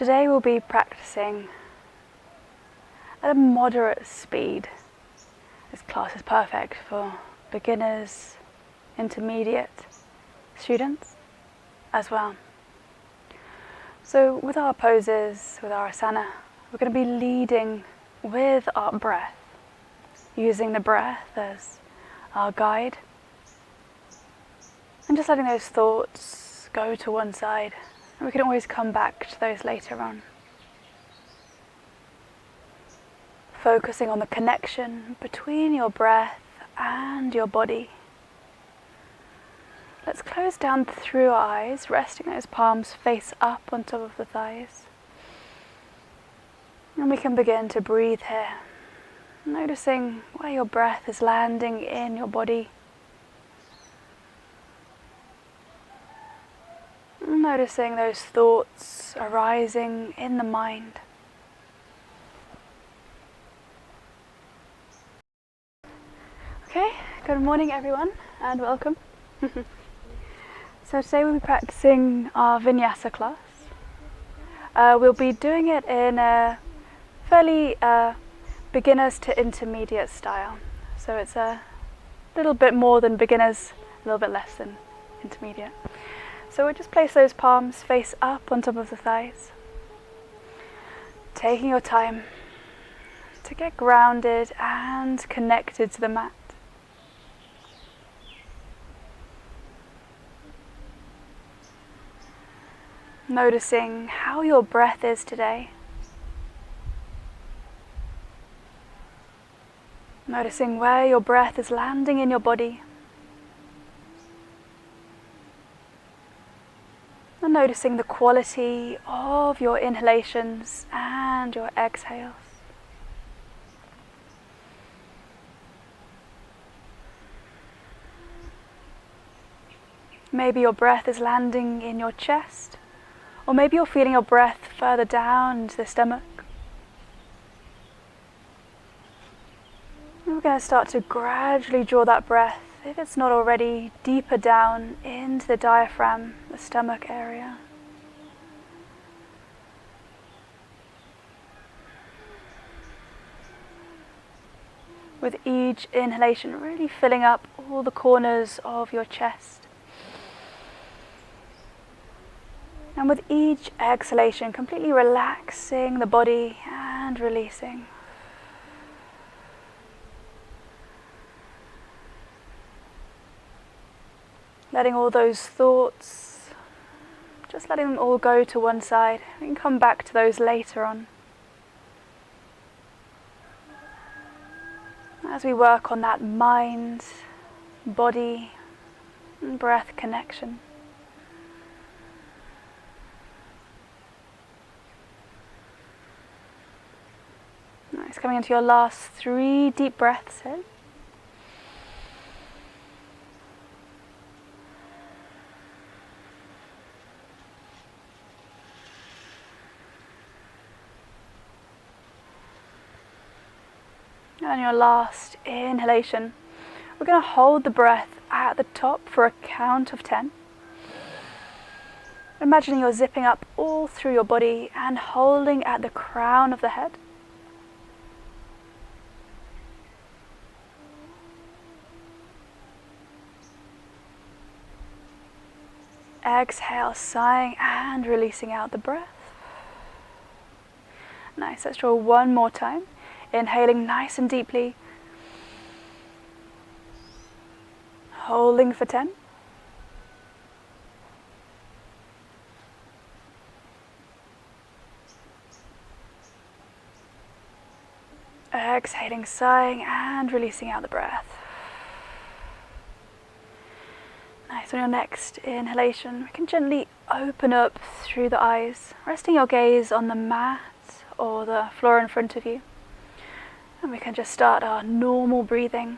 Today we'll be practicing at a moderate speed. This class is perfect for beginners, intermediate students as well. So with our poses, with our asana, we're going to be leading with our breath, using the breath as our guide, and just letting those thoughts go to one side. And we can always come back to those later on. Focusing on the connection between your breath and your body. Let's close down through our eyes, resting those palms face up on top of the thighs. And we can begin to breathe here, noticing where your breath is landing in your body. Noticing those thoughts arising in the mind. Okay, good morning everyone and welcome. So today we'll be practicing our Vinyasa class. We'll be doing it in a fairly beginners to intermediate style. So it's a little bit more than beginners, a little bit less than intermediate. So we'll just place those palms face up on top of the thighs. Taking your time to get grounded and connected to the mat. Noticing how your breath is today. Noticing where your breath is landing in your body. And noticing the quality of your inhalations and your exhales. Maybe your breath is landing in your chest, or maybe you're feeling your breath further down into the stomach. And we're going to start to gradually draw that breath, if it's not already, deeper down into the diaphragm, the stomach area. With each inhalation, really filling up all the corners of your chest. And with each exhalation, completely relaxing the body and releasing. Letting all those thoughts, just letting them all go to one side. We can come back to those later on. As we work on that mind, body, and breath connection. Nice, coming into your last 3 deep breaths here. And your last inhalation, we're going to hold the breath at the top for a count of 10. Imagining you're zipping up all through your body and holding at the crown of the head. Exhale, sighing and releasing out the breath. Nice, let's draw one more time. Inhaling nice and deeply. Holding for 10. Exhaling, sighing and releasing out the breath. Nice, on your next inhalation, we can gently open up through the eyes, resting your gaze on the mat or the floor in front of you. And we can just start our normal breathing,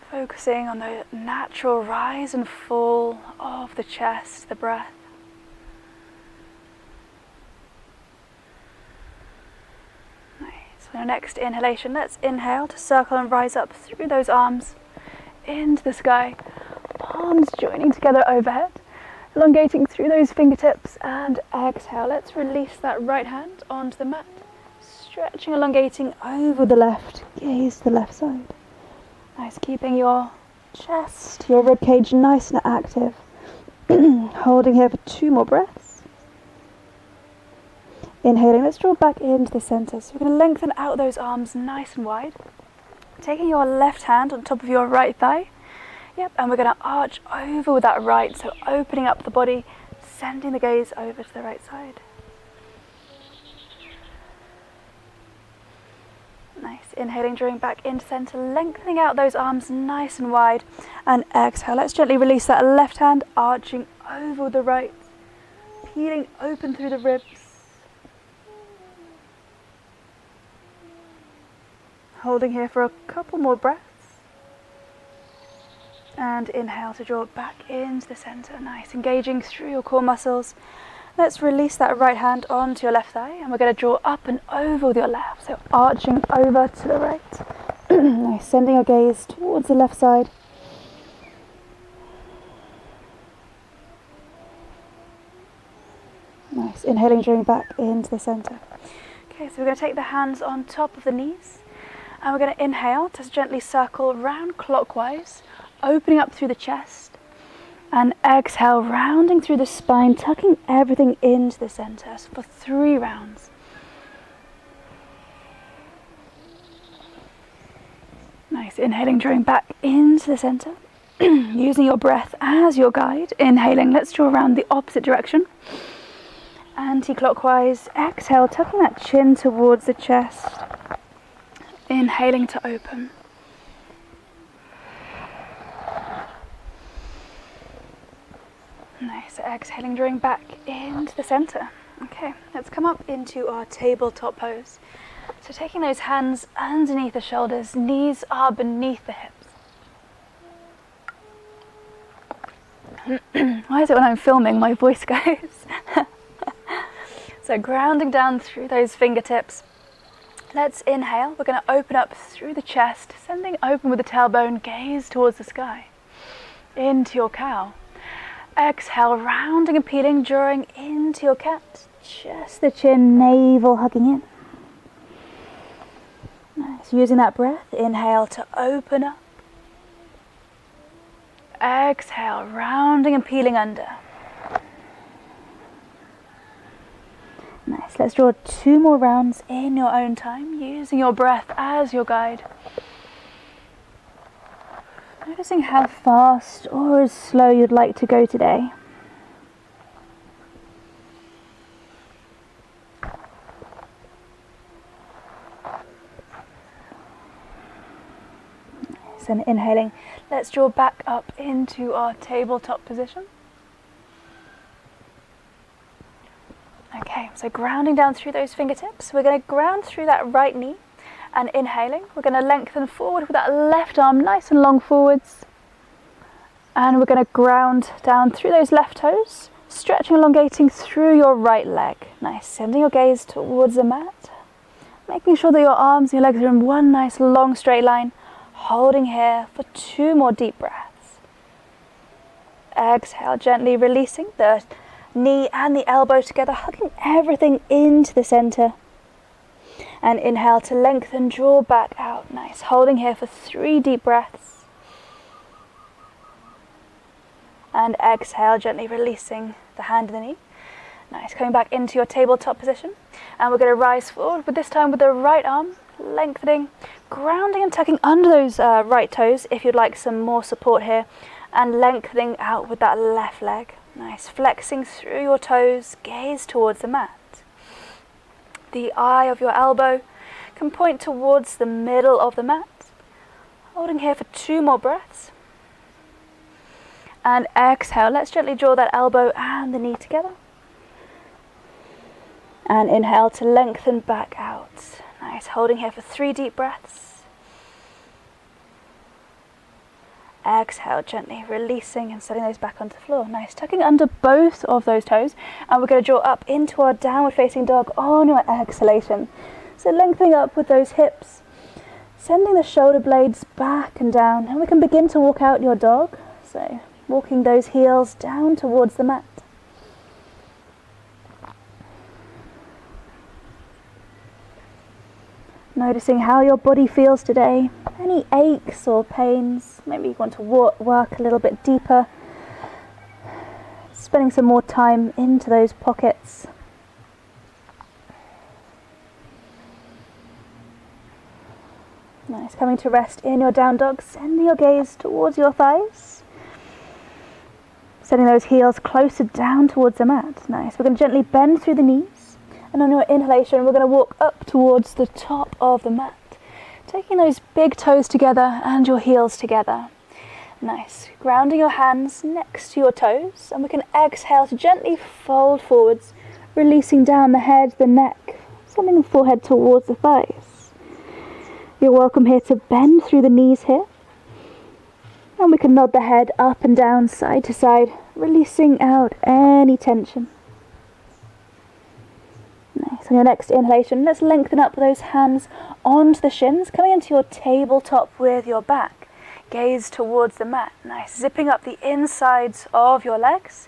focusing on the natural rise and fall of the chest, the breath. Nice. On your next inhalation, let's inhale to circle and rise up through those arms into the sky, palms joining together overhead. elongating through those fingertips, and exhale. Let's release that right hand onto the mat. Stretching, elongating over the left, gaze to the left side. Nice, keeping your chest, your ribcage nice and active. Holding here for 2 more breaths. Inhaling, let's draw back into the center. So we're going to lengthen out those arms nice and wide. Taking your left hand on top of your right thigh. Yep, and we're going to arch over with that right, so opening up the body, sending the gaze over to the right side. Nice, inhaling, drawing back into center, lengthening out those arms nice and wide, and exhale. Let's gently release that left hand, arching over with the right, peeling open through the ribs. Holding here for a couple more breaths. And inhale to draw back into the center. Nice, engaging through your core muscles. Let's release that right hand onto your left thigh, and we're going to draw up and over with your left, so arching over to the right. Nice, sending your gaze towards the left side. Nice, inhaling, drawing back into the center. Okay, so we're going to take the hands on top of the knees, and we're going to inhale to gently circle round clockwise, opening up through the chest. And exhale, rounding through the spine, tucking everything into the center for 3 rounds. Nice, inhaling, drawing back into the center. Using your breath as your guide. Inhaling, let's draw around the opposite direction. Anti-clockwise, exhale, tucking that chin towards the chest. Inhaling to open. Nice, exhaling, drawing back into the center. Okay, let's come up into our tabletop pose. So taking those hands underneath the shoulders, knees are beneath the hips. Why is it when I'm filming my voice goes? So grounding down through those fingertips. Let's inhale, we're going to open up through the chest, sending open with the tailbone, gaze towards the sky. Into your cow. Exhale, rounding and peeling, drawing into your cat. Just the chin, navel hugging in. Nice, using that breath, inhale to open up. Exhale, rounding and peeling under. Nice, let's draw 2 more rounds in your own time, using your breath as your guide. Noticing how fast or as slow you'd like to go today. Nice, and inhaling, let's draw back up into our tabletop position. Okay, so grounding down through those fingertips, we're going to ground through that right knee. And inhaling, we're going to lengthen forward with that left arm nice and long forwards. And we're going to ground down through those left toes, stretching, elongating through your right leg. Nice, sending your gaze towards the mat. Making sure that your arms and your legs are in one nice long straight line. Holding here for 2 more deep breaths. Exhale, gently releasing the knee and the elbow together, hugging everything into the center. And inhale to lengthen, draw back out. Nice. Holding here for 3 deep breaths. And exhale, gently releasing the hand and the knee. Nice. Coming back into your tabletop position. And we're going to rise forward, but this time with the right arm, lengthening, grounding and tucking under those right toes if you'd like some more support here. And lengthening out with that left leg. Nice. Flexing through your toes, gaze towards the mat. The eye of your elbow can point towards the middle of the mat. Holding here for 2 more breaths. And exhale, let's gently draw that elbow and the knee together. And inhale to lengthen back out. Nice, holding here for 3 deep breaths. Exhale, gently releasing and setting those back onto the floor. Nice, tucking under both of those toes. And we're going to draw up into our downward facing dog on your exhalation. So lengthening up with those hips. Sending the shoulder blades back and down. And we can begin to walk out your dog. So walking those heels down towards the mat. Noticing how your body feels today, any aches or pains. Maybe you want to work a little bit deeper, spending some more time into those pockets. Nice, coming to rest in your down dog, sending your gaze towards your thighs. Sending those heels closer down towards the mat. Nice, we're going to gently bend through the knees. And on your inhalation, we're going to walk up towards the top of the mat. Taking those big toes together and your heels together. Nice, grounding your hands next to your toes. And we can exhale to gently fold forwards, releasing down the head, the neck, sending the forehead towards the thighs. You're welcome here to bend through the knees here. And we can nod the head up and down, side to side, releasing out any tension. Nice. On your next inhalation, let's lengthen up those hands onto the shins, coming into your tabletop with your back. Gaze towards the mat. Nice. Zipping up the insides of your legs.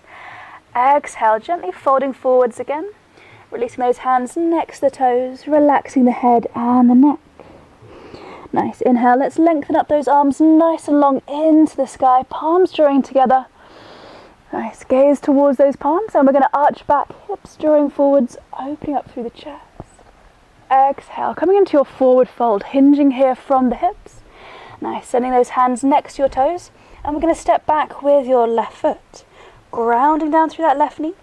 Exhale, gently folding forwards again. Releasing those hands next to the toes, relaxing the head and the neck. Nice, inhale, let's lengthen up those arms nice and long into the sky, palms drawing together. Nice, gaze towards those palms, and we're going to arch back, hips drawing forwards, opening up through the chest. Exhale, coming into your forward fold, hinging here from the hips. Nice, sending those hands next to your toes, and we're going to step back with your left foot, grounding down through that left knee,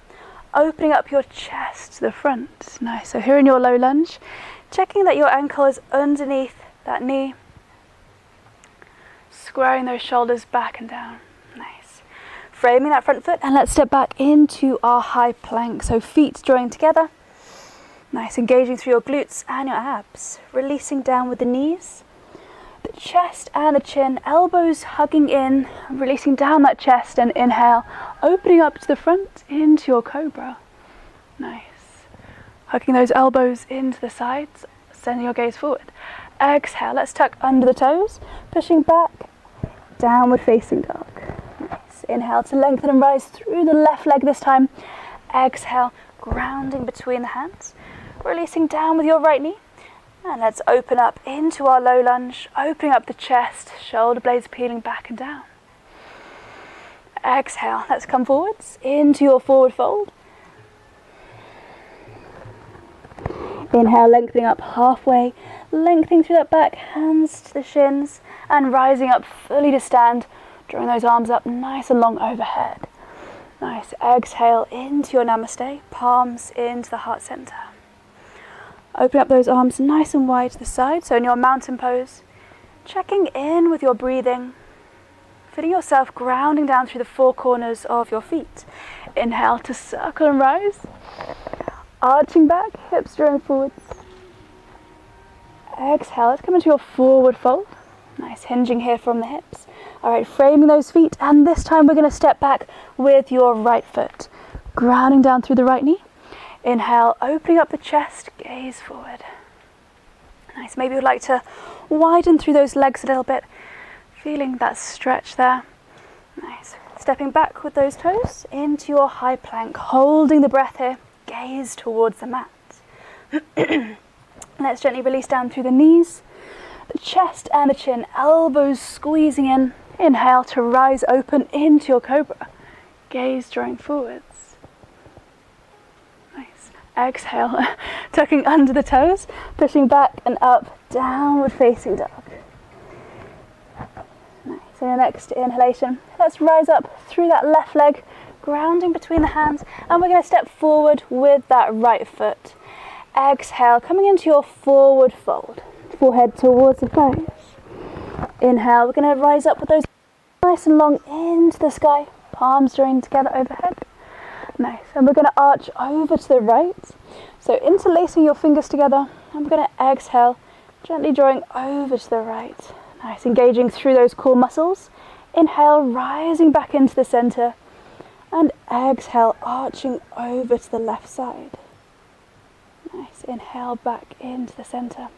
opening up your chest to the front. Nice, so here in your low lunge, checking that your ankle is underneath that knee, squaring those shoulders back and down. Nice. Framing that front foot, and let's step back into our high plank. So feet drawing together. Nice, engaging through your glutes and your abs. Releasing down with the knees, the chest and the chin, elbows hugging in, releasing down that chest, and inhale, opening up to the front into your cobra. Nice. Hugging those elbows into the sides, sending your gaze forward. Exhale, let's tuck under the toes, pushing back, downward facing dog. Nice. Inhale to lengthen and rise through the left leg this time. Exhale, grounding between the hands, releasing down with your right knee. And let's open up into our low lunge, opening up the chest, shoulder blades peeling back and down. Exhale, let's come forwards into your forward fold. Inhale, lengthening up halfway, lengthening through that back, hands to the shins, and rising up fully to stand, drawing those arms up nice and long overhead. Nice. Exhale into your Namaste, palms into the heart center. Open up those arms nice and wide to the side, so in your mountain pose, checking in with your breathing, feeling yourself grounding down through the four corners of your feet. Inhale to circle and rise. Arching back, hips drawing forwards. Exhale, let's come into your forward fold. Nice, hinging here from the hips. All right, framing those feet, and this time we're going to step back with your right foot. Grounding down through the right knee. Inhale, opening up the chest, gaze forward. Nice, maybe you'd like to widen through those legs a little bit. Feeling that stretch there. Nice. Stepping back with those toes into your high plank, holding the breath here. Gaze towards the mat. Let's gently release down through the knees, the chest and the chin, elbows squeezing in. Inhale to rise open into your cobra. Gaze drawing forwards. Nice. Exhale, tucking under the toes, pushing back and up, downward facing dog. Nice. So your next inhalation, let's rise up through that left leg, grounding between the hands, and we're going to step forward with that right foot. Exhale, coming into your forward fold, forehead towards the thighs. Inhale, we're going to rise up with those nice and long into the sky, palms drawing together overhead. Nice, and we're going to arch over to the right, so interlacing your fingers together, and we're going to exhale, gently drawing over to the right. Nice, engaging through those core muscles. Inhale, rising back into the center. And exhale, arching over to the left side. Nice, inhale back into the center.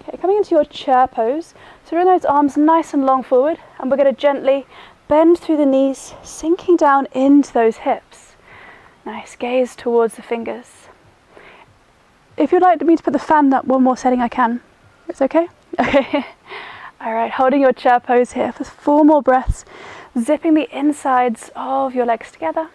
Okay, coming into your chair pose. So bring those arms nice and long forward, and we're going to gently bend through the knees, sinking down into those hips. Nice, gaze towards the fingers. If you'd like me to put the fan up one more setting, I can. It's okay? Okay. All right, holding your chair pose here for 4 more breaths, zipping the insides of your legs together.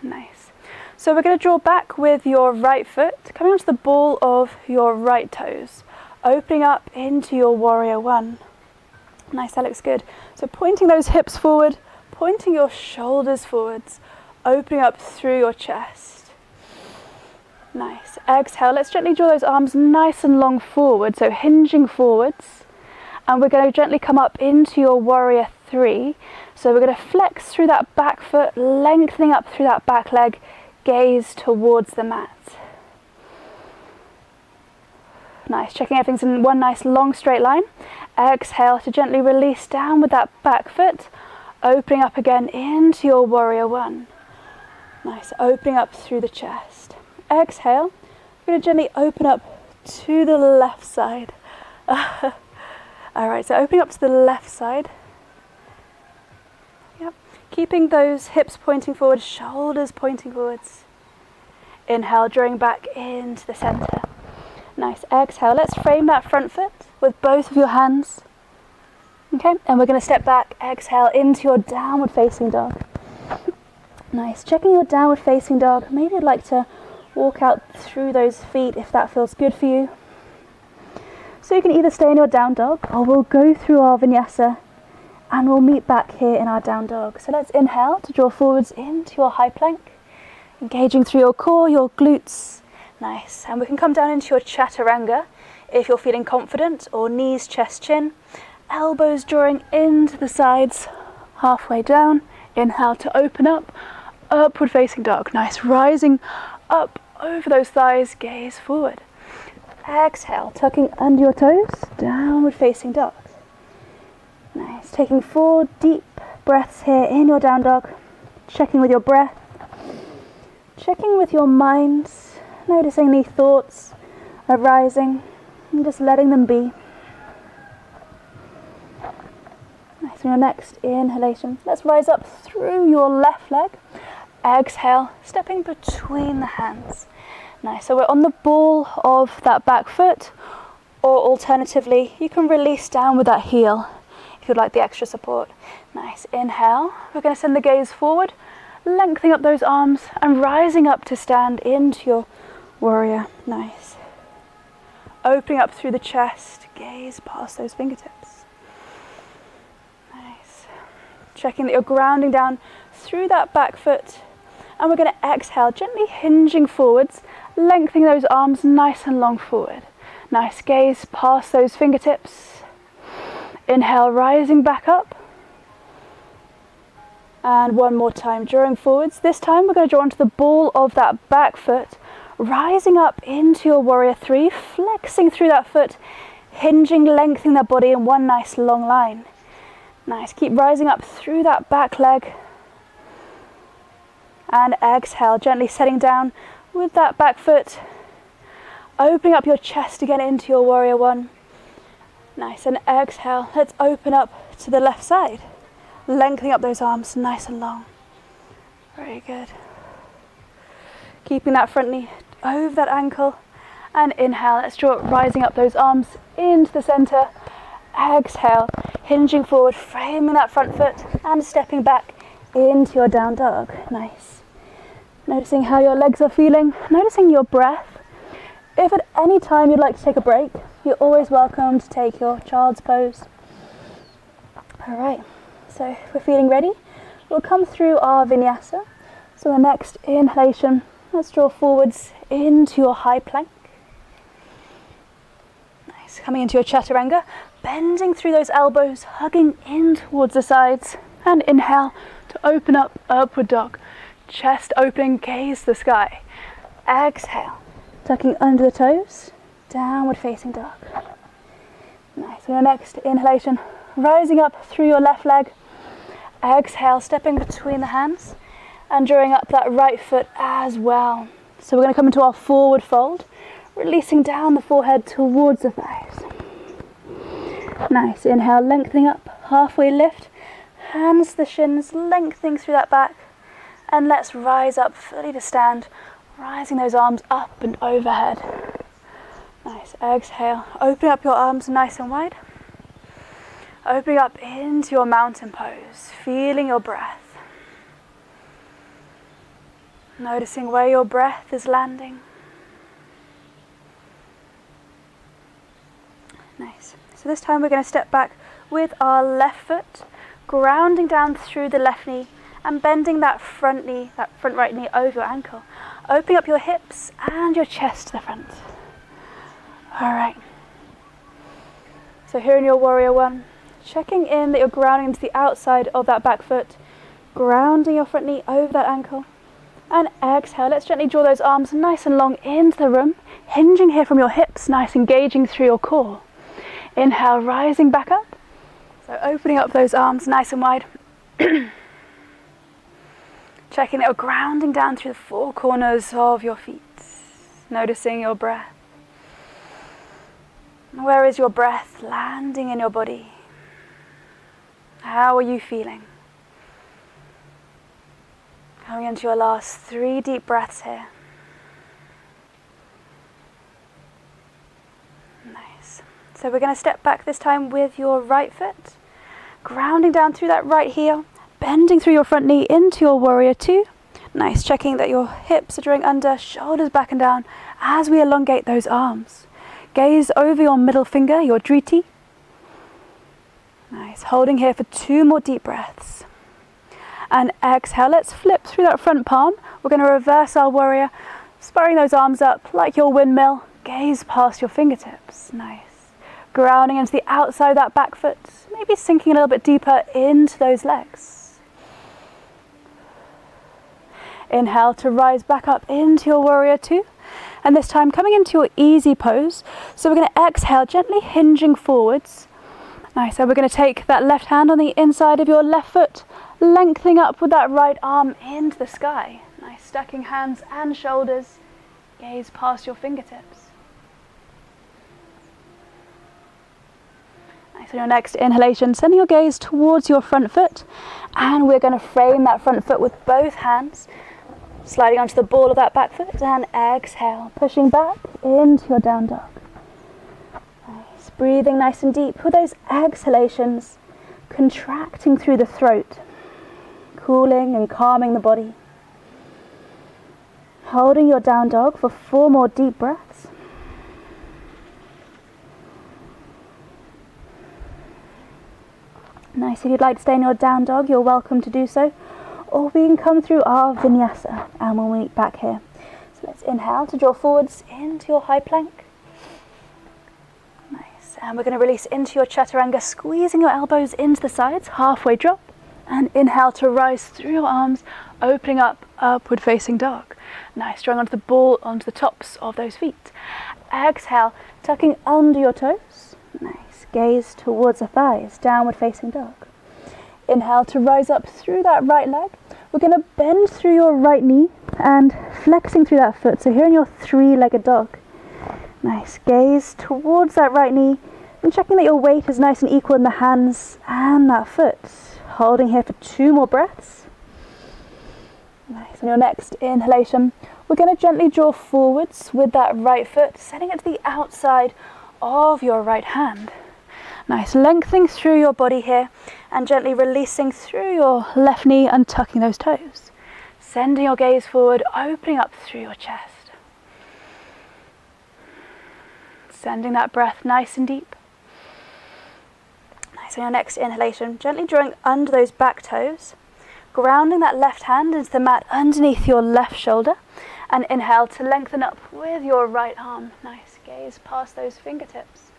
Nice. So we're going to draw back with your right foot, coming onto the ball of your right toes, opening up into your warrior one. Nice, that looks good. So pointing those hips forward, pointing your shoulders forwards, opening up through your chest. Nice. Exhale, let's gently draw those arms nice and long forward, so hinging forwards. And we're going to gently come up into your warrior 3. So we're going to flex through that back foot, lengthening up through that back leg, gaze towards the mat. Nice, checking everything's in one nice long straight line. Exhale to gently release down with that back foot, opening up again into your warrior 1. Nice, opening up through the chest. Exhale, we're going to gently open up to the left side. Alright, so opening up to the left side. Yep. Keeping those hips pointing forward, shoulders pointing forwards. Inhale, drawing back into the center. Nice. Exhale, let's frame that front foot with both of your hands. Okay, and we're going to step back, exhale into your downward facing dog. Nice. Checking your downward facing dog. Maybe you'd like to walk out through those feet if that feels good for you. So you can either stay in your down dog or we'll go through our vinyasa and we'll meet back here in our down dog. So let's inhale to draw forwards into your high plank, engaging through your core, your glutes. Nice. And we can come down into your chaturanga if you're feeling confident, or knees, chest, chin. Elbows drawing into the sides, halfway down. Inhale to open up, upward facing dog. Nice. Rising up over those thighs, gaze forward. Exhale, tucking under your toes, downward facing dog. Nice. Taking 4 deep breaths here in your down dog. Checking with your breath. Checking with your mind. Noticing any thoughts arising and just letting them be. Nice. On your next inhalation, let's rise up through your left leg. Exhale, stepping between the hands. Nice, so we're on the ball of that back foot, or alternatively, you can release down with that heel if you'd like the extra support. Nice, inhale, we're going to send the gaze forward, lengthening up those arms and rising up to stand into your warrior. Nice. Opening up through the chest, gaze past those fingertips. Nice. Checking that you're grounding down through that back foot. And we're going to exhale, gently hinging forwards, lengthening those arms nice and long forward. Nice, gaze past those fingertips. Inhale, rising back up. And one more time, drawing forwards. This time we're going to draw onto the ball of that back foot, rising up into your warrior 3, flexing through that foot, hinging, lengthening that body in one nice long line. Nice, keep rising up through that back leg. And exhale, gently setting down with that back foot, opening up your chest again into your warrior 1. Nice, and exhale, let's open up to the left side, lengthening up those arms nice and long. Very good. Keeping that front knee over that ankle, and inhale, let's draw rising up those arms into the center. Exhale, hinging forward, framing that front foot, and stepping back into your down dog. Nice. Noticing how your legs are feeling, noticing your breath. If at any time you'd like to take a break, you're always welcome to take your child's pose. Alright, so if we're feeling ready, we'll come through our vinyasa. So the next inhalation, let's draw forwards into your high plank. Nice, coming into your chaturanga, bending through those elbows, hugging in towards the sides, and inhale to open up, upward dog. Chest opening, gaze the sky. Exhale, tucking under the toes, downward facing dog. Nice. On your next inhalation, rising up through your left leg. Exhale, stepping between the hands and drawing up that right foot as well. So we're going to come into our forward fold, releasing down the forehead towards the thighs. Nice, inhale, lengthening up, halfway lift, hands to the shins, lengthening through that back, and let's rise up fully to stand, rising those arms up and overhead. Nice, exhale, opening up your arms nice and wide, opening up into your mountain pose, feeling your breath. Noticing where your breath is landing. Nice. So this time we're going to step back with our left foot, grounding down through the left knee and bending that front right knee over your ankle. Opening up your hips and your chest to the front. Alright. So here in your warrior one, checking in that you're grounding into the outside of that back foot, grounding your front knee over that ankle. And exhale, let's gently draw those arms nice and long into the room, hinging here from your hips, nice, engaging through your core. Inhale, rising back up. So opening up those arms nice and wide. Checking that you're grounding down through the four corners of your feet. Noticing your breath. Where is your breath landing in your body? How are you feeling? Coming into your last 3 deep breaths here. Nice. So we're going to step back this time with your right foot, grounding down through that right heel, bending through your front knee into your warrior two. Nice, checking that your hips are drawing under, shoulders back and down as we elongate those arms. Gaze over your middle finger, your driti. Nice, holding here for 2 more deep breaths. And exhale, let's flip through that front palm. We're going to reverse our warrior, spurring those arms up like your windmill. Gaze past your fingertips. Nice. Grounding into the outside of that back foot, maybe sinking a little bit deeper into those legs. Inhale to rise back up into your warrior two. And this time coming into your easy pose. So we're going to exhale, gently hinging forwards. Nice, so we're going to take that left hand on the inside of your left foot, lengthening up with that right arm into the sky. Nice, stacking hands and shoulders. Gaze past your fingertips. Nice, on your next inhalation, sending your gaze towards your front foot. And we're going to frame that front foot with both hands, sliding onto the ball of that back foot. And exhale, pushing back into your down dog. Nice, breathing nice and deep with those exhalations, contracting through the throat. Cooling and calming the body. Holding your down dog for 4 more deep breaths. Nice, if you'd like to stay in your down dog, you're welcome to do so. Or we can come through our vinyasa and we'll meet back here. So let's inhale to draw forwards into your high plank. Nice, and we're going to release into your chaturanga, squeezing your elbows into the sides, halfway drop. And inhale to rise through your arms, opening up, upward facing dog. Nice, drawing onto the ball, onto the tops of those feet. Exhale, tucking under your toes. Nice, gaze towards the thighs, downward facing dog. Inhale to rise up through that right leg. We're going to bend through your right knee and flexing through that foot. So here in your 3-legged dog. Nice, gaze towards that right knee and checking that your weight is nice and equal in the hands and that foot. Holding here for 2 more breaths. Nice. On your next inhalation, we're going to gently draw forwards with that right foot, sending it to the outside of your right hand. Nice. Lengthening through your body here and gently releasing through your left knee and tucking those toes. Sending your gaze forward, opening up through your chest. Sending that breath nice and deep. So your next inhalation, gently drawing under those back toes, grounding that left hand into the mat underneath your left shoulder, and inhale to lengthen up with your right arm. Nice, gaze past those fingertips.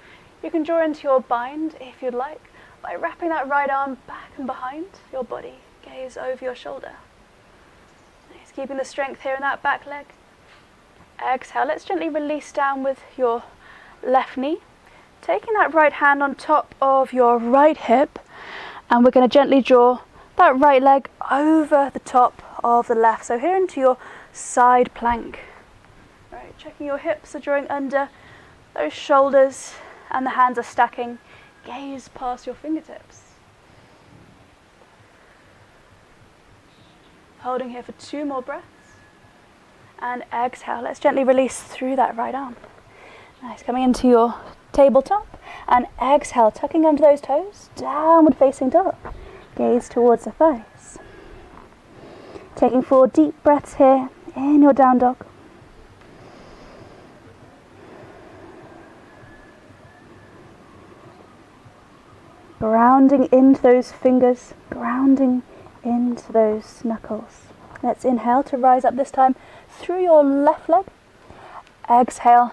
You can draw into your bind if you'd like, by wrapping that right arm back and behind your body, gaze over your shoulder. Nice, keeping the strength here in that back leg. Exhale, let's gently release down with your left knee. Taking that right hand on top of your right hip, and we're going to gently draw that right leg over the top of the left. So here into your side plank. Right, checking your hips are drawing under, those shoulders and the hands are stacking. gaze past your fingertips. Holding here for 2 more breaths. And exhale, let's gently release through that right arm. Nice, coming into your tabletop. And exhale, tucking under those toes, downward facing dog. Gaze towards the thighs. Taking 4 deep breaths here in your down dog. Grounding into those fingers, grounding into those knuckles. Let's inhale to rise up this time through your left leg. Exhale.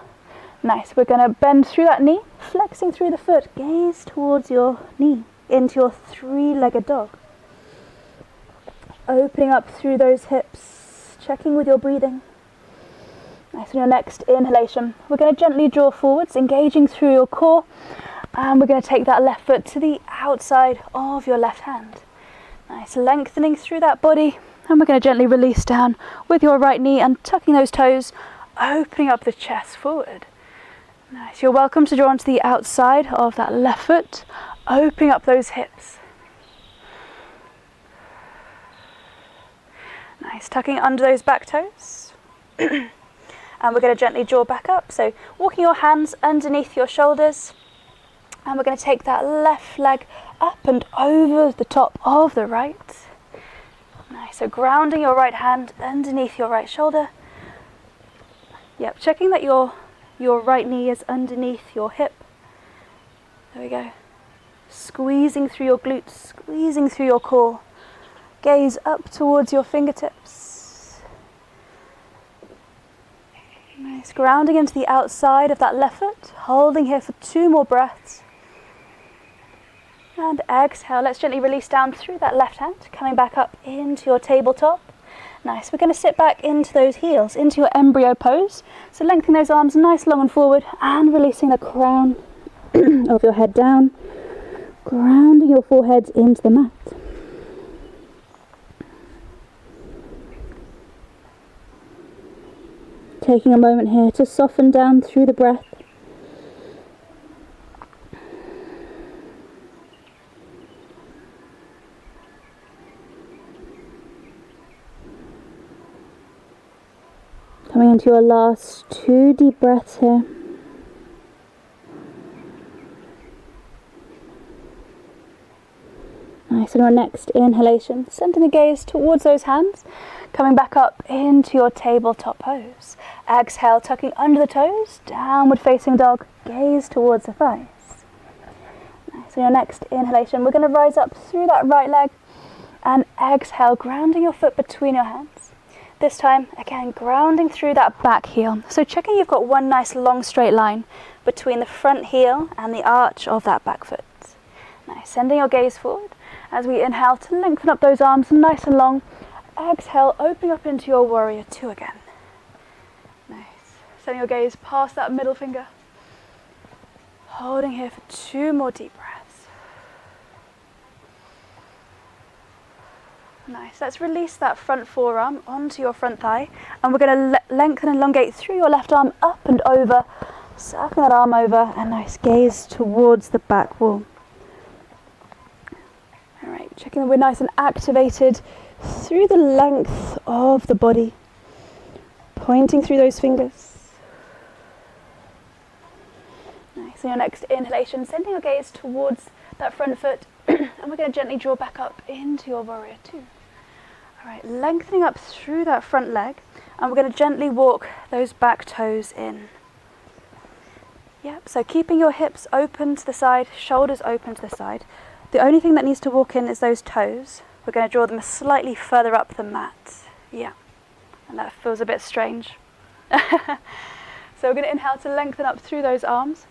Nice. We're going to bend through that knee, flexing through the foot. Gaze towards your knee, into your 3-legged dog. Opening up through those hips, checking with your breathing. Nice. On your next inhalation, we're going to gently draw forwards, engaging through your core. And we're going to take that left foot to the outside of your left hand. Nice, lengthening through that body. And we're going to gently release down with your right knee and tucking those toes, opening up the chest forward. Nice, you're welcome to draw onto the outside of that left foot, opening up those hips. Nice, tucking under those back toes. And we're going to gently draw back up. So walking your hands underneath your shoulders. And we're going to take that left leg up and over the top of the right. Nice, so grounding your right hand underneath your right shoulder. Yep, checking that your right knee is underneath your hip. There we go. Squeezing through your glutes, squeezing through your core. Gaze up towards your fingertips. Nice, grounding into the outside of that left foot. Holding here for 2 more breaths. And exhale, let's gently release down through that left hand, coming back up into your tabletop. Nice, we're going to sit back into those heels, into your embryo pose. So lengthening those arms nice, long and forward, and releasing the crown of your head down, grounding your forehead into the mat. Taking a moment here to soften down through the breath. Coming into your last 2 deep breaths here. Nice, and your next inhalation, sending the gaze towards those hands, coming back up into your tabletop pose. Exhale, tucking under the toes, downward facing dog, gaze towards the thighs. Nice, and your next inhalation, we're going to rise up through that right leg, and exhale, grounding your foot between your hands. This time, again, grounding through that back heel. So checking you've got one nice long straight line between the front heel and the arch of that back foot. Nice, sending your gaze forward as we inhale to lengthen up those arms nice and long. Exhale, opening up into your warrior 2 again. Nice, sending your gaze past that middle finger. Holding here for 2 more deep breaths. Nice, let's release that front forearm onto your front thigh, and we're going to lengthen and elongate through your left arm up and over, circling that arm over, and nice, gaze towards the back wall. Alright, checking that we're nice and activated through the length of the body, pointing through those fingers. Nice, and your next inhalation, sending your gaze towards that front foot, and we're going to gently draw back up into your warrior 2. Alright, lengthening up through that front leg, and we're going to gently walk those back toes in. Yep, so keeping your hips open to the side, shoulders open to the side. The only thing that needs to walk in is those toes. We're going to draw them slightly further up the mat. Yeah, and that feels a bit strange. So we're going to inhale to lengthen up through those arms,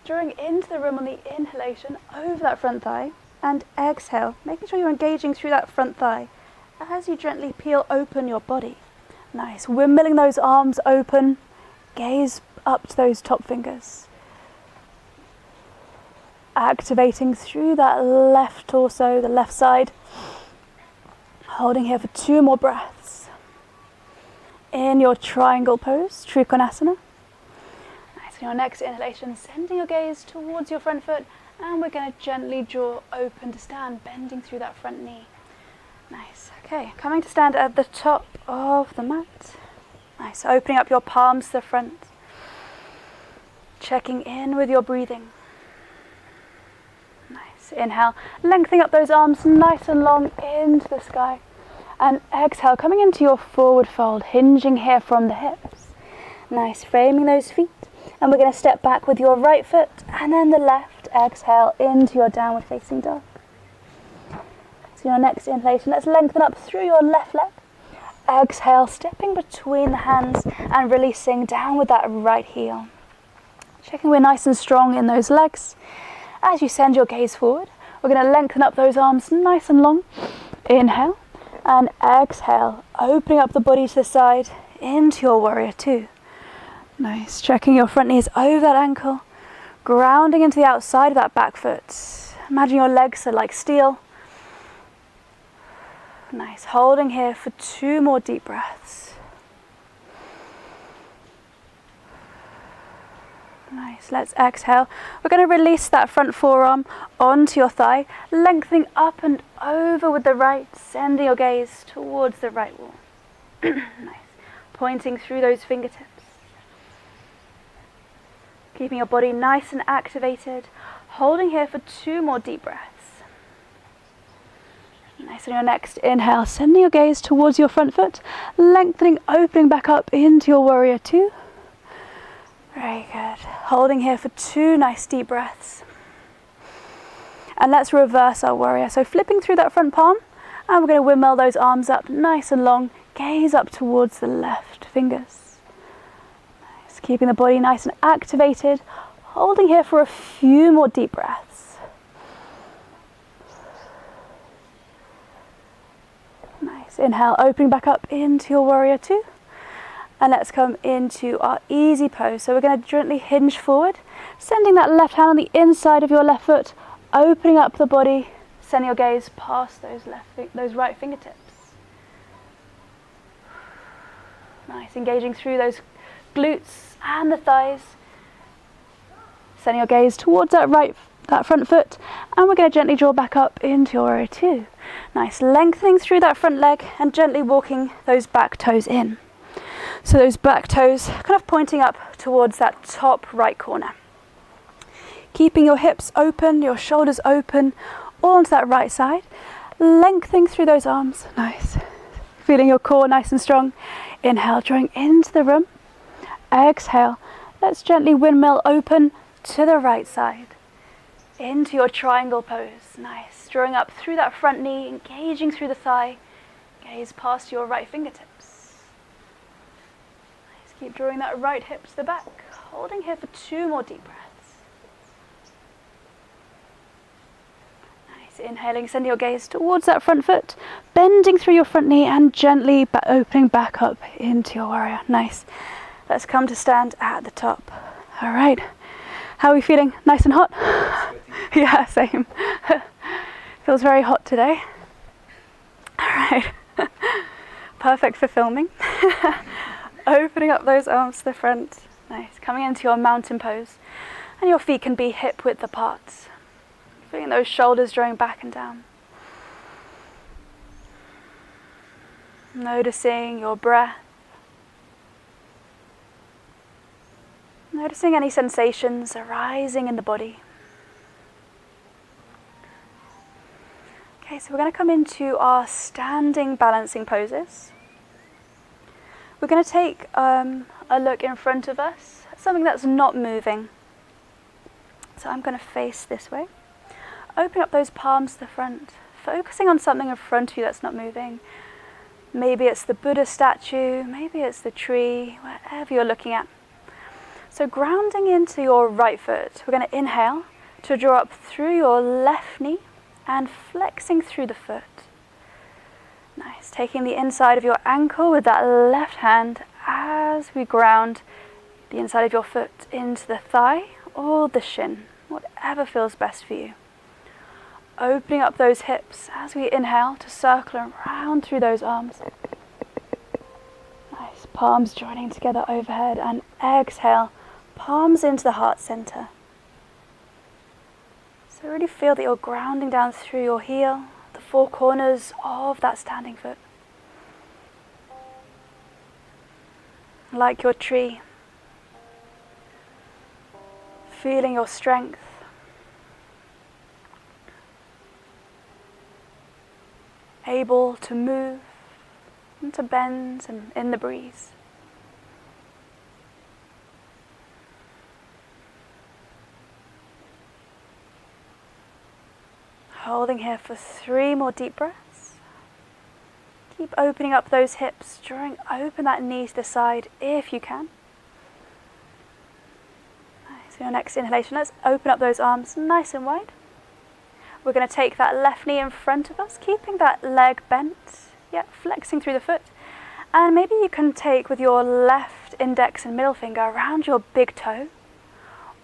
drawing into the room on the inhalation over that front thigh, and exhale, making sure you're engaging through that front thigh as you gently peel open your body. Nice, windmilling those arms open, gaze up to those top fingers. Activating through that left torso, the left side. Holding here for 2 more breaths. In your triangle pose, Trikonasana. Nice, So your next inhalation, sending your gaze towards your front foot, and we're going to gently draw open to stand, bending through that front knee. Nice. Okay, coming to stand at the top of the mat. Nice. Opening up your palms to the front. Checking in with your breathing. Nice. Inhale, lengthening up those arms nice and long into the sky. And exhale, coming into your forward fold, hinging here from the hips. Nice, framing those feet. And we're going to step back with your right foot and then the left. Exhale into your downward facing dog. So your next inhalation, let's lengthen up through your left leg. Exhale, stepping between the hands and releasing down with that right heel. Checking we're nice and strong in those legs. As you send your gaze forward, we're going to lengthen up those arms nice and long. Inhale and exhale, opening up the body to the side into your warrior two. Nice, checking your front knees over that ankle, grounding into the outside of that back foot. Imagine your legs are like steel. Nice, holding here for 2 more deep breaths. Nice, let's exhale. We're going to release that front forearm onto your thigh, lengthening up and over with the right, sending your gaze towards the right wall. Nice, pointing through those fingertips. Keeping your body nice and activated, holding here for 2 more deep breaths. Nice, on your next inhale, sending your gaze towards your front foot, lengthening, opening back up into your warrior two. Very good. Holding here for 2 nice deep breaths. And let's reverse our warrior. So flipping through that front palm, and we're going to windmill those arms up nice and long, gaze up towards the left fingers. Nice, keeping the body nice and activated, holding here for a few more deep breaths. Nice, inhale, opening back up into your warrior two. And let's come into our easy pose. So we're going to gently hinge forward, sending that left hand on the inside of your left foot, opening up the body, sending your gaze past those right fingertips. Nice, engaging through those glutes and the thighs. Sending your gaze towards that front foot, and we're going to gently draw back up into your warrior two. Nice, lengthening through that front leg and gently walking those back toes in. So those back toes kind of pointing up towards that top right corner. Keeping your hips open, your shoulders open, all onto that right side. Lengthening through those arms. Nice. Feeling your core nice and strong. Inhale, drawing into the room. Exhale. Let's gently windmill open to the right side. Into your triangle pose. Nice. Drawing up through that front knee, engaging through the thigh. Gaze past your right fingertips. Keep drawing that right hip to the back, holding here for 2 more deep breaths. Nice, inhaling, sending your gaze towards that front foot, bending through your front knee and gently opening back up into your warrior. Nice. Let's come to stand at the top. All right. How are we feeling? Nice and hot? Yeah, same. Feels very hot today. All right. Perfect for filming. Opening up those arms to the front. Nice. Coming into your mountain pose. And your feet can be hip width apart. Feeling those shoulders drawing back and down. Noticing your breath. Noticing any sensations arising in the body. Okay, so we're going to come into our standing balancing poses. We're going to take a look in front of us, something that's not moving. So I'm going to face this way. Open up those palms to the front, focusing on something in front of you that's not moving. Maybe it's the Buddha statue, maybe it's the tree, wherever you're looking at. So grounding into your right foot, we're going to inhale to draw up through your left knee and flexing through the foot. Nice, taking the inside of your ankle with that left hand as we ground the inside of your foot into the thigh or the shin, whatever feels best for you. Opening up those hips as we inhale to circle around through those arms. Nice, palms joining together overhead, and exhale, palms into the heart center. So really feel that you're grounding down through your heel, the four corners of that standing foot. Like your tree, feeling your strength. Able to move and to bend and in the breeze. Holding here for 3 more deep breaths. Keep opening up those hips, drawing open that knee to the side if you can. Nice. So your next inhalation, let's open up those arms nice and wide. We're going to take that left knee in front of us, keeping that leg bent, flexing through the foot. And maybe you can take with your left index and middle finger around your big toe,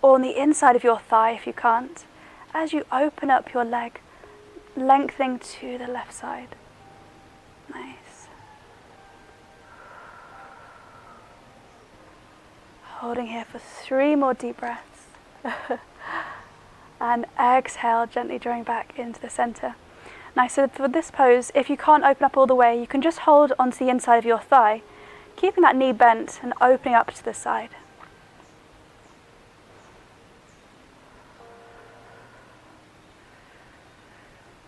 or on the inside of your thigh if you can't, as you open up your leg, lengthening to the left side. Nice. Holding here for 3 more deep breaths. And exhale, gently drawing back into the center. Nice, so for this pose, if you can't open up all the way, you can just hold onto the inside of your thigh, keeping that knee bent and opening up to the side.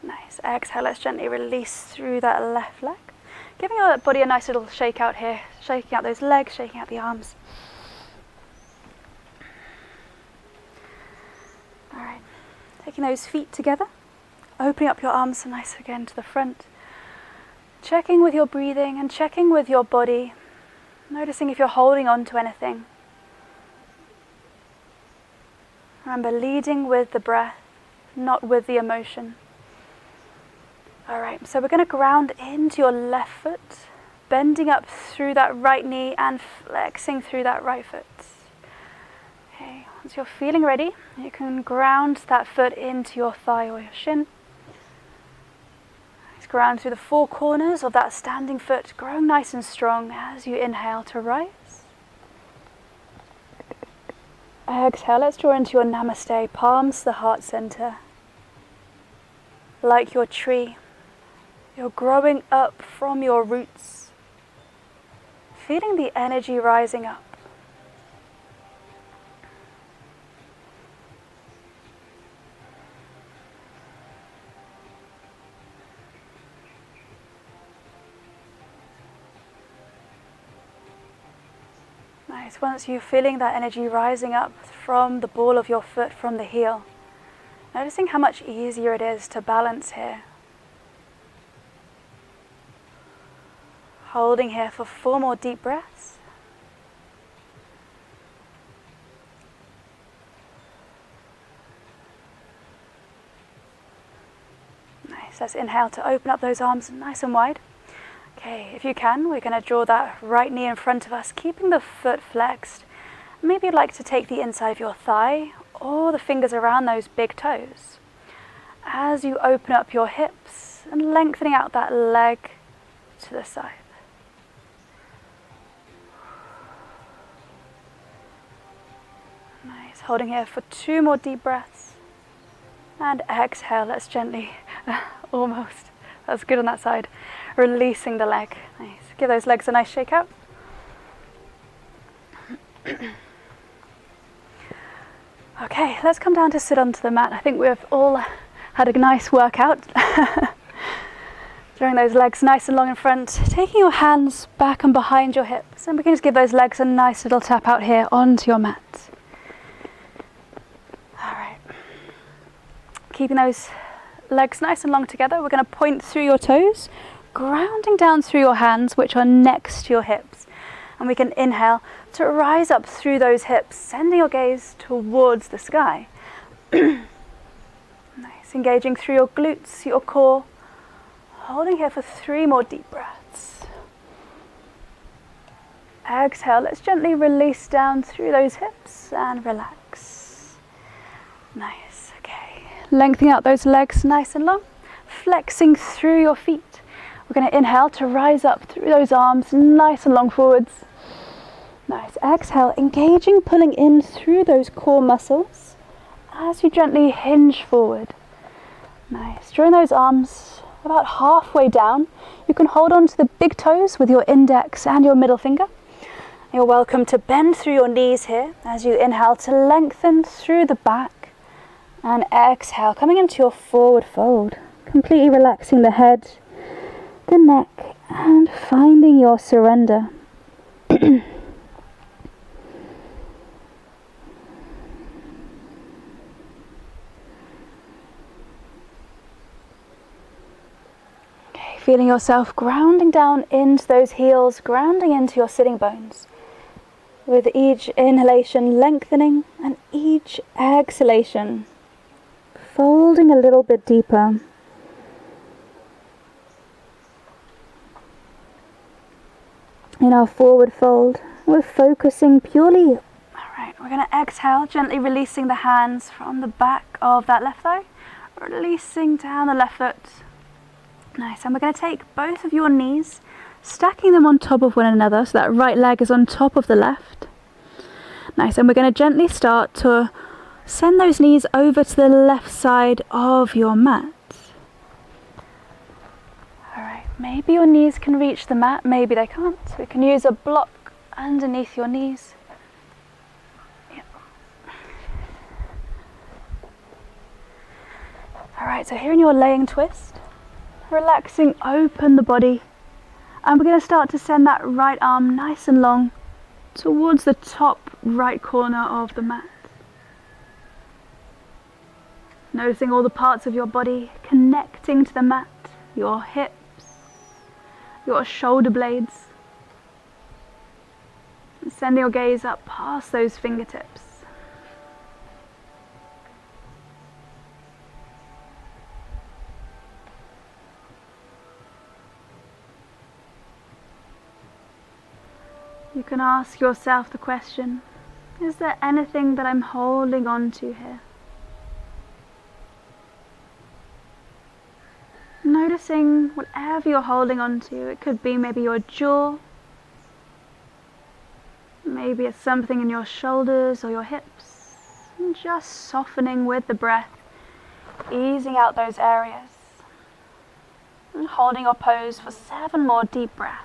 Nice, exhale, let's gently release through that left leg. Giving your body a nice little shake out here, shaking out those legs, shaking out the arms. Alright, taking those feet together, opening up your arms nice again to the front. Checking with your breathing and checking with your body, noticing if you're holding on to anything. Remember, leading with the breath, not with the emotion. Alright, so we're going to ground into your left foot, bending up through that right knee and flexing through that right foot. Okay, once you're feeling ready, you can ground that foot into your thigh or your shin. Just ground through the 4 corners of that standing foot, growing nice and strong as you inhale to rise. Exhale, let's draw into your Namaste, palms to the heart center. Like your tree, you're growing up from your roots, feeling the energy rising up. Nice, once you're feeling that energy rising up from the ball of your foot, from the heel, noticing how much easier it is to balance here. Holding here for 4 more deep breaths. Nice, let's inhale to open up those arms nice and wide. Okay, if you can, we're going to draw that right knee in front of us, keeping the foot flexed. Maybe you'd like to take the inside of your thigh or the fingers around those big toes. As you open up your hips and lengthening out that leg to the side. Nice, holding here for 2 more deep breaths. And exhale, let's gently, almost, that's good on that side, releasing the leg. Nice, give those legs a nice shake out. Okay, let's come down to sit onto the mat. I think we've all had a nice workout. Drawing those legs nice and long in front, taking your hands back and behind your hips, and we can just give those legs a nice little tap out here onto your mat. Alright, keeping those legs nice and long together, we're going to point through your toes, grounding down through your hands, which are next to your hips. And we can inhale to rise up through those hips, sending your gaze towards the sky. Nice, engaging through your glutes, your core. Holding here for 3 more deep breaths. Exhale, let's gently release down through those hips and relax. Nice, okay. Lengthening out those legs nice and long, flexing through your feet. We're going to inhale to rise up through those arms, nice and long forwards. Nice. Exhale, engaging, pulling in through those core muscles as you gently hinge forward. Nice. Drawing those arms about halfway down. You can hold on to the big toes with your index and your middle finger. You're welcome to bend through your knees here as you inhale to lengthen through the back, and exhale, coming into your forward fold, completely relaxing the head, the neck, and finding your surrender. Feeling yourself grounding down into those heels, grounding into your sitting bones. With each inhalation lengthening and each exhalation folding a little bit deeper. In our forward fold, we're focusing purely. Alright, we're going to exhale, gently releasing the hands from the back of that left thigh, releasing down the left foot. Nice, and we're going to take both of your knees, stacking them on top of one another, so that right leg is on top of the left. Nice, and we're going to gently start to send those knees over to the left side of your mat. Alright, maybe your knees can reach the mat, maybe they can't. We can use a block underneath your knees. Yep. Alright, so here in your laying twist, relaxing, open the body, and we're going to start to send that right arm nice and long towards the top right corner of the mat. Noticing all the parts of your body connecting to the mat, your hips, your shoulder blades, and sending your gaze up past those fingertips. You can ask yourself the question, is there anything that I'm holding on to here? Noticing whatever you're holding on to. It could be maybe your jaw, maybe it's something in your shoulders or your hips, and just softening with the breath, easing out those areas, and holding your pose for 7 more deep breaths.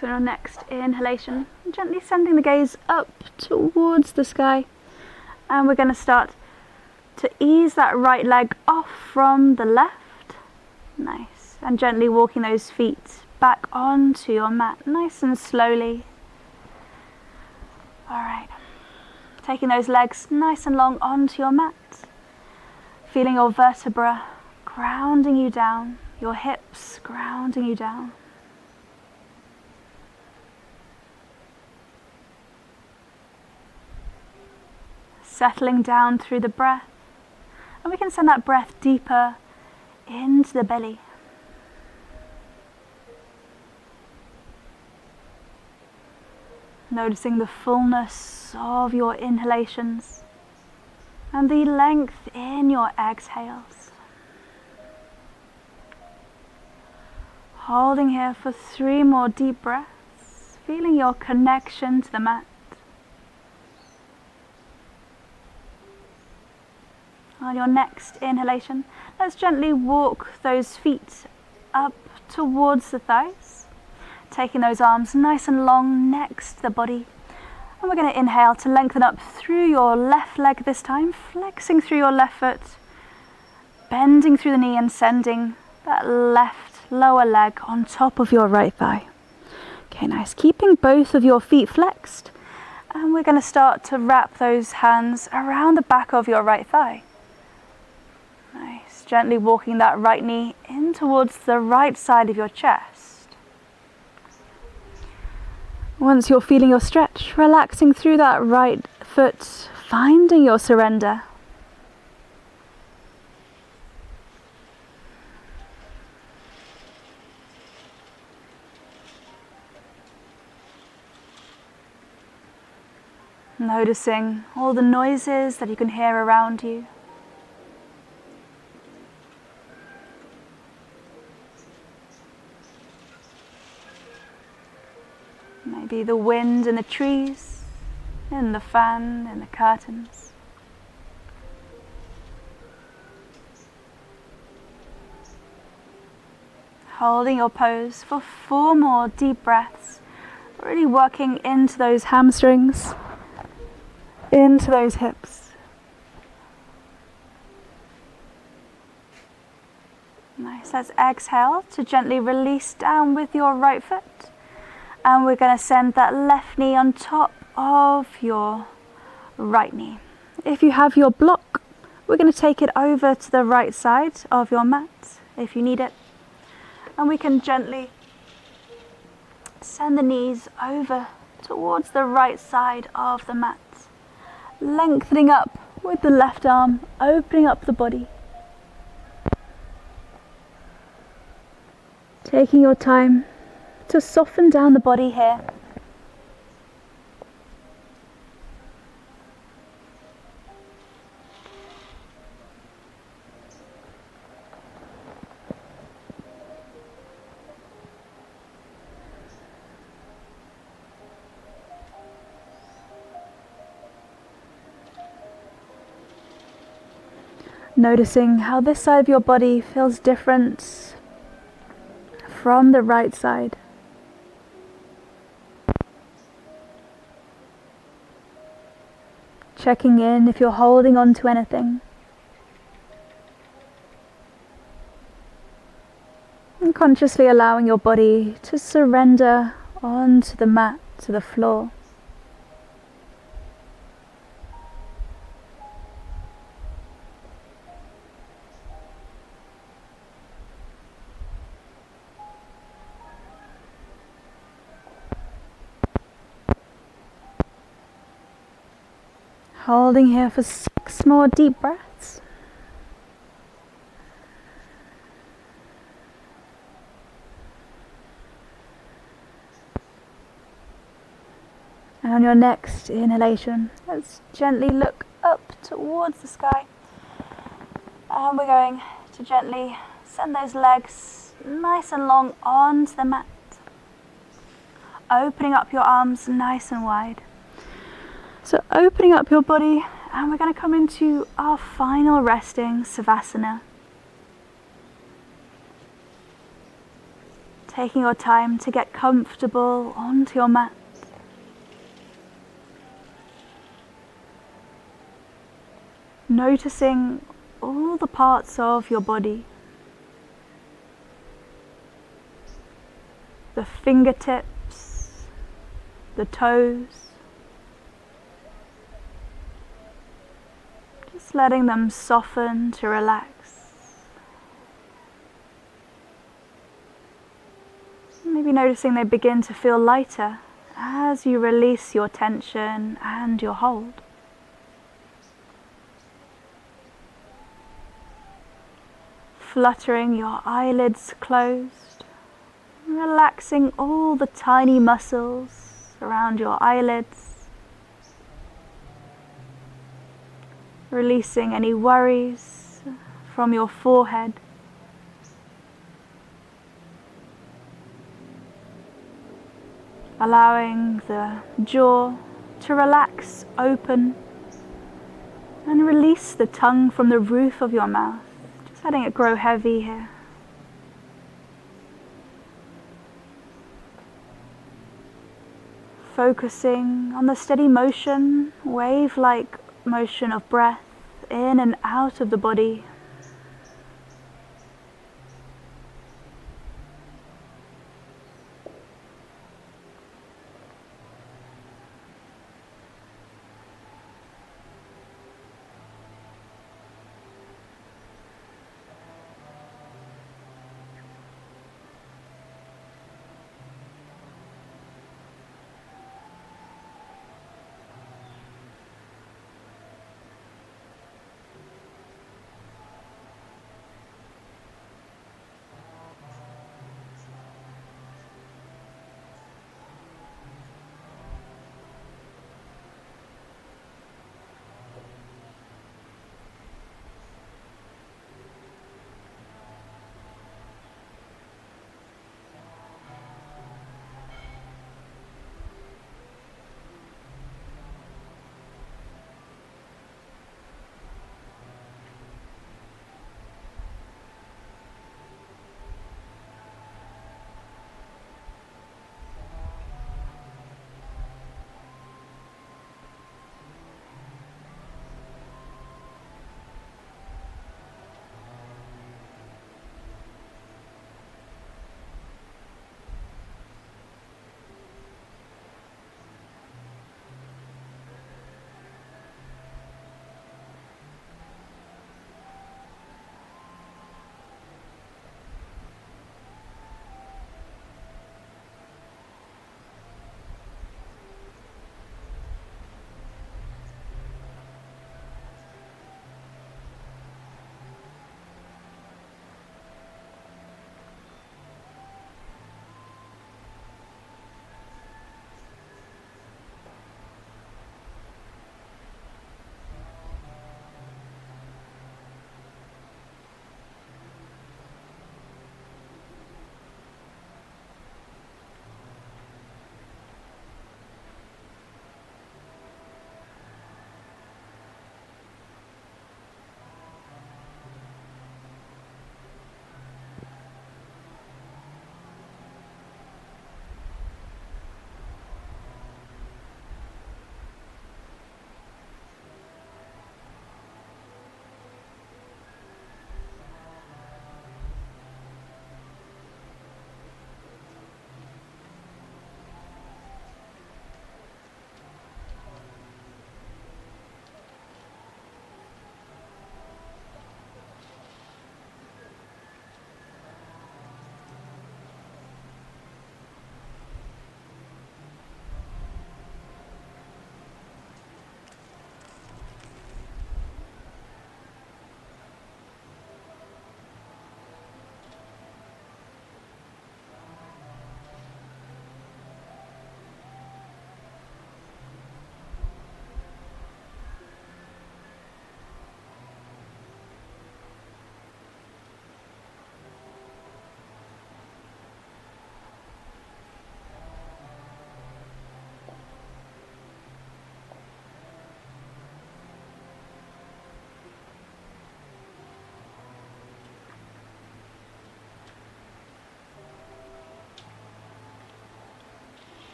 So on our next inhalation, gently sending the gaze up towards the sky, and we're going to start to ease that right leg off from the left. Nice. And gently walking those feet back onto your mat, nice and slowly. Alright. Taking those legs nice and long onto your mat. Feeling your vertebra grounding you down, your hips grounding you down. Settling down through the breath, and we can send that breath deeper into the belly. Noticing the fullness of your inhalations and the length in your exhales. Holding here for 3 more deep breaths, feeling your connection to the mat. On your next inhalation, let's gently walk those feet up towards the thighs, taking those arms nice and long next to the body. And we're going to inhale to lengthen up through your left leg this time, flexing through your left foot, bending through the knee and sending that left lower leg on top of your right thigh. Okay, nice. Keeping both of your feet flexed, and we're going to start to wrap those hands around the back of your right thigh. Nice, gently walking that right knee in towards the right side of your chest. Once you're feeling your stretch, relaxing through that right foot, finding your surrender. Noticing all the noises that you can hear around you. Maybe the wind in the trees, in the fan, in the curtains. Holding your pose for 4 more deep breaths, really working into those hamstrings, into those hips. Nice, let's exhale to gently release down with your right foot. And we're going to send that left knee on top of your right knee. If you have your block, we're going to take it over to the right side of your mat if you need it. And we can gently send the knees over towards the right side of the mat. Lengthening up with the left arm, opening up the body. Taking your time to soften down the body here. Noticing how this side of your body feels different from the right side. Checking in if you're holding on to anything. And consciously allowing your body to surrender onto the mat, to the floor. Holding here for 6 more deep breaths. And on your next inhalation, let's gently look up towards the sky. And we're going to gently send those legs nice and long onto the mat. Opening up your arms nice and wide. So opening up your body, and we're going to come into our final resting Savasana. Taking your time to get comfortable onto your mat. Noticing all the parts of your body. The fingertips, the toes. Just letting them soften to relax. Maybe noticing they begin to feel lighter as you release your tension and your hold. Fluttering your eyelids closed, relaxing all the tiny muscles around your eyelids. Releasing any worries from your forehead. Allowing the jaw to relax open and release the tongue from the roof of your mouth. Just letting it grow heavy here. Focusing on the steady motion, wave-like motion of breath in and out of the body.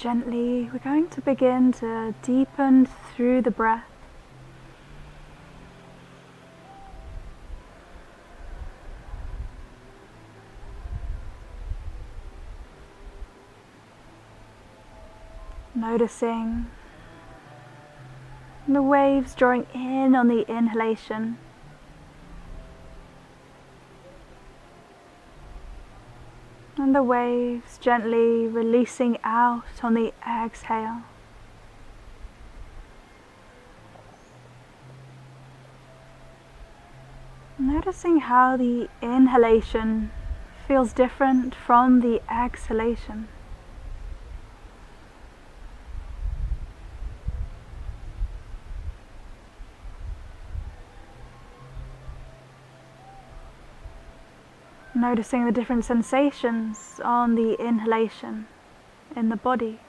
gently, we're going to begin to deepen through the breath. Noticing the waves drawing in on the inhalation, and the waves gently releasing out on the exhale. Noticing how the inhalation feels different from the exhalation. Noticing the different sensations on the inhalation in the body.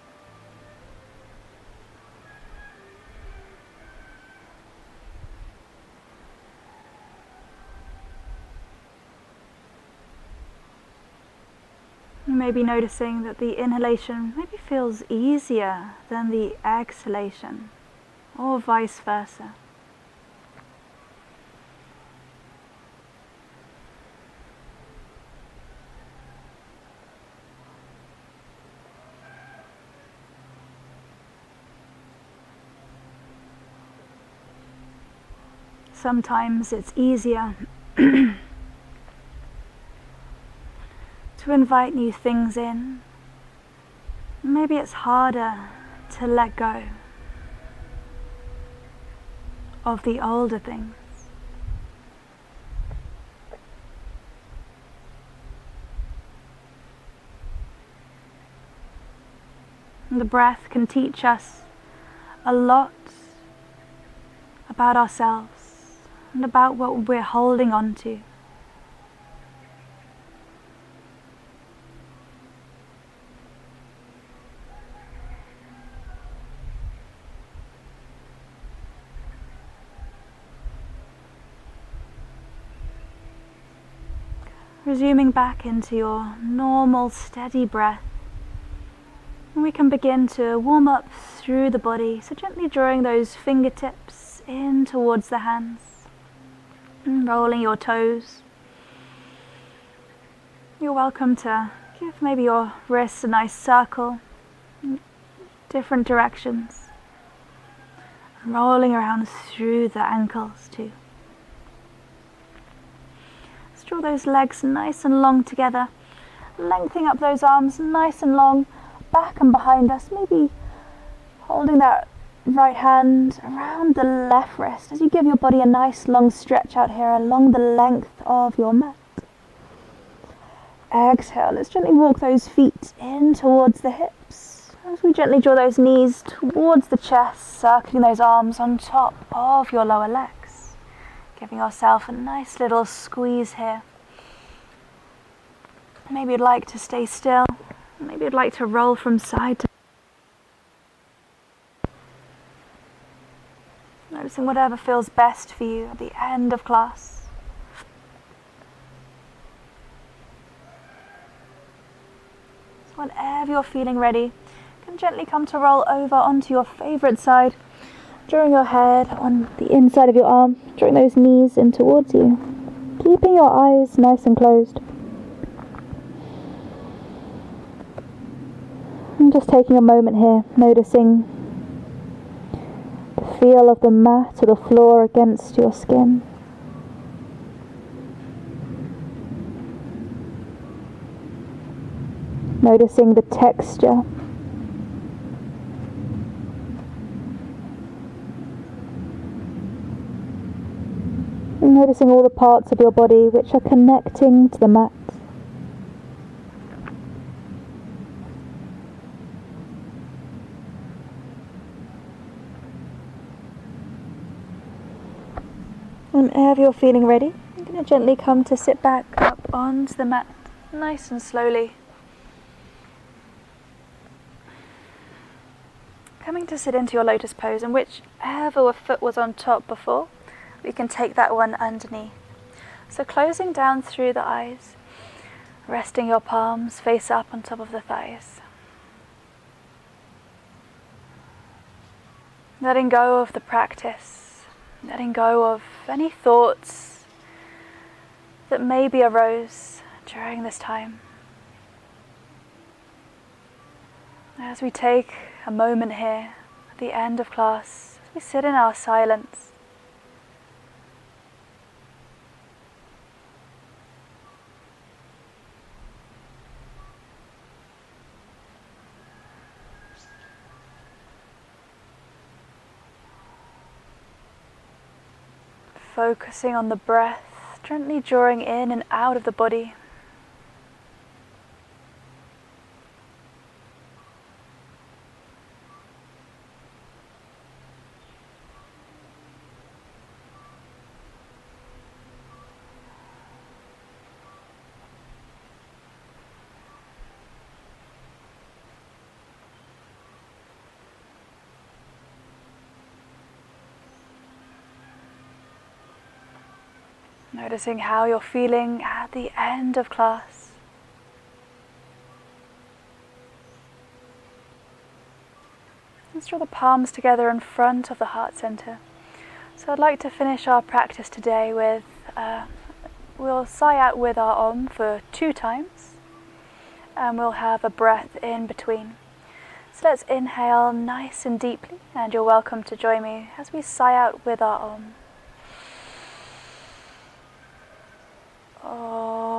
You may be noticing that the inhalation maybe feels easier than the exhalation, or vice versa. Sometimes it's easier to invite new things in. Maybe it's harder to let go of the older things. And the breath can teach us a lot about ourselves and about what we're holding on to. Resuming back into your normal steady breath, and we can begin to warm up through the body, so gently drawing those fingertips in towards the hands, and rolling your toes. You're welcome to give maybe your wrists a nice circle in different directions, and rolling around through the ankles too. Draw those legs nice and long together, lengthening up those arms nice and long, back and behind us, maybe holding that right hand around the left wrist as you give your body a nice long stretch out here along the length of your mat. Exhale, let's gently walk those feet in towards the hips as we gently draw those knees towards the chest, circling those arms on top of your lower legs. Giving yourself a nice little squeeze here. Maybe you'd like to stay still. Maybe you'd like to roll from side to side. Noticing whatever feels best for you at the end of class. So whenever you're feeling ready, you can gently come to roll over onto your favorite side, drawing your head on the inside of your arm, drawing those knees in towards you, keeping your eyes nice and closed. And just taking a moment here, noticing the feel of the mat or the floor against your skin. Noticing the texture. And noticing all the parts of your body which are connecting to the mat. Whenever you're feeling ready, you're going to gently come to sit back up onto the mat, nice and slowly. Coming to sit into your lotus pose, and whichever foot was on top before, we can take that one underneath. So closing down through the eyes, resting your palms face up on top of the thighs. letting go of the practice, letting go of any thoughts that maybe arose during this time. As we take a moment here at the end of class, as we sit in our silence, focusing on the breath, gently drawing in and out of the body. Noticing how you're feeling at the end of class. Let's draw the palms together in front of the heart center. So I'd like to finish our practice today with, we'll sigh out with our Om for 2 times, and we'll have a breath in between. So let's inhale nice and deeply, and you're welcome to join me as we sigh out with our Om. Om.